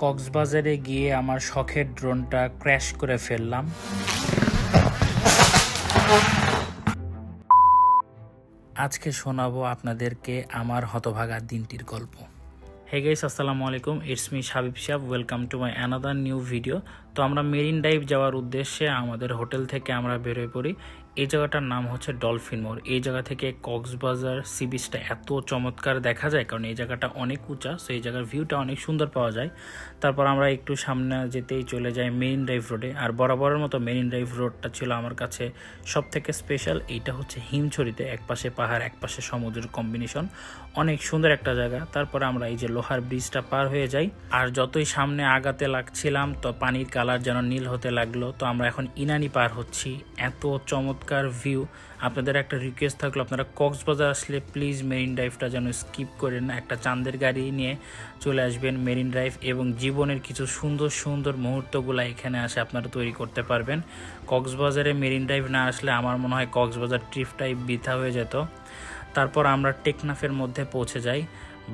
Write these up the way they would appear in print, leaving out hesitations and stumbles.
কক্সবাজারে গিয়ে আমার শখের ড্রোনটা ক্র্যাশ করে ফেললাম। আজকে শোনাবো আপনাদেরকে আমার হতভাগা দিনটির গল্প। হে গাইস, আসসালামু আলাইকুম, it's me Shabib Shah. Welcome to my another new video. তো আমরা মেরিন ড্রাইভ যাওয়ার উদ্দেশ্যে আমাদের হোটেল থেকে আমরা বেরোয় পড়ি। এই জায়গাটার নাম হচ্ছে ডলফিন মোড়। এই জায়গা থেকে কক্সবাজার সি বিচটা এত চমৎকার দেখা যায়, কারণ এই জায়গাটা অনেক উঁচা, সো এই জায়গার ভিউটা অনেক সুন্দর পাওয়া যায়। তারপর আমরা একটু সামনে যেতেই চলে যাই মেরিন ড্রাইভ রোডে। আর বরাবরের মতো মেরিন ড্রাইভ রোডটা ছিল আমার কাছে সব থেকে স্পেশাল। এইটা হচ্ছে হিমছড়িতে, একপাশে পাহাড় একপাশে সমুদ্রের কম্বিনেশন, অনেক সুন্দর একটা জায়গা। তারপরে আমরা এই যে লোহার ব্রিজটা পার হয়ে যাই, আর যতই সামনে আগাতে লাগছিলাম তো পানির কালার যেন নীল হতে লাগলো। তো আমরা এখন ইনানি পার হচ্ছি। এত চমৎকার ভিউ। আপনাদের একটা রিকোয়েস্ট থাকলো, আপনারা কক্সবাজার আসলে প্লিজ মেরিন ড্রাইভটা যেন স্কিপ করেন না, একটা চাঁদের গাড়ি নিয়ে চলে আসবেন মেরিন ড্রাইভ, এবং জীবনের কিছু সুন্দর সুন্দর মুহূর্তগুলো এখানে আসে আপনারা তৈরি করতে পারবেন। কক্সবাজারে মেরিন ড্রাইভ না আসলে আমার মনে হয় কক্সবাজার ট্রিপটাই বৃথা হয়ে যেত। তারপর আমরা টেকনাফের মধ্যে পৌঁছে যাই,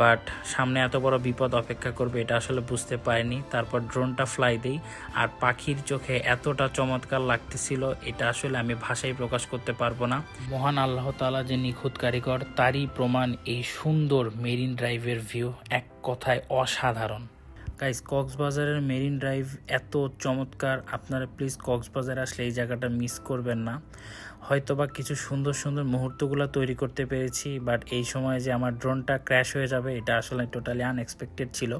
বাট সামনে এত বড় বিপদ অপেক্ষা করবে এটা আসলে বুঝতে পারিনি। তারপর ড্রোনটা ফ্লাই দেই, আর পাখির চোখে এতটা চমৎকার লাগতেছিল, এটা আসলে আমি ভাষায় প্রকাশ করতে পারবো না। মহান আল্লাহ তাআলা যে নিখুঁত কারিগর, তারই প্রমাণ এই সুন্দর মেরিন ড্রাইভের ভিউ, এক কথায় অসাধারণ। গাইস, কক্সবাজারের মেরিন ড্রাইভ এত চমৎকার, আপনারা প্লিজ কক্সবাজার আসলে এই জায়গাটা মিস করবেন না। হয়তোবা কিছু সুন্দর সুন্দর মুহূর্তগুলো তৈরি করতে পেরেছি, বাট এই সময় যে আমার ড্রোনটা ক্র্যাশ হয়ে যাবে এটা আসলে টোটালি আনএক্সপেক্টেড ছিল।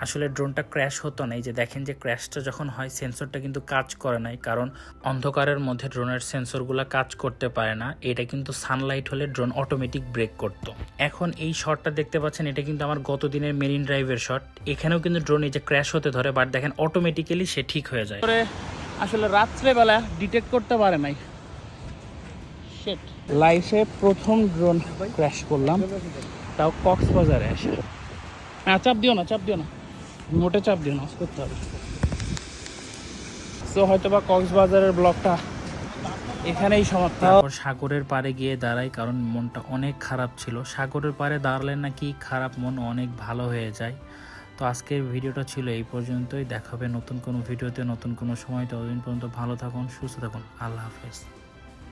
আসলে ড্রোনটা ক্র্যাশ হতো না, এই যে দেখেন যে ক্র্যাশটা যখন হয় সেন্সরটা কিন্তু কাজ করে নাই, কারণ অন্ধকারের মধ্যে ড্রোনের সেন্সরগুলো কাজ করতে পারে না। এটা কিন্তু সানলাইট হলে ড্রোন অটোমেটিক ব্রেক করতো। এখন এই শটটা দেখতে পাচ্ছেন, এটা কিন্তু আমার গত দিনের মেরিন ড্রাইভের শট। এখানেও কিন্তু ড্রোন এই যে ক্র্যাশ হতে ধরে, বাট দেখেন অটোমেটিক্যালি সে ঠিক হয়ে যায়। আসলে রাত্রেবেলা ডিটেক্ট করতে পারে নাই। লাইফে প্রথম ড্রোন ক্র্যাশ করলাম, তাও কক্সবাজারে এসে। চাপ দিও না, মোটে চাপ দিও না, অফ করতে হবে। তো হয়তো বা কক্সবাজারের ব্লগটা এখানেই সমাপ্ত। তারপর সাগরের পাড়ে গিয়ে দাঁড়াই, কারণ মনটা অনেক খারাপ ছিল। সাগরের পাড়ে দাঁড়ালে নাকি খারাপ মন অনেক ভালো হয়ে যায়। তো আজকের ভিডিওটা ছিল এই পর্যন্তই। দেখা হবে নতুন কোনো ভিডিওতে নতুন কোনো সময়। ততদিন পর্যন্ত ভালো থাকুন, সুস্থ থাকুন। আল্লাহ হাফেজ।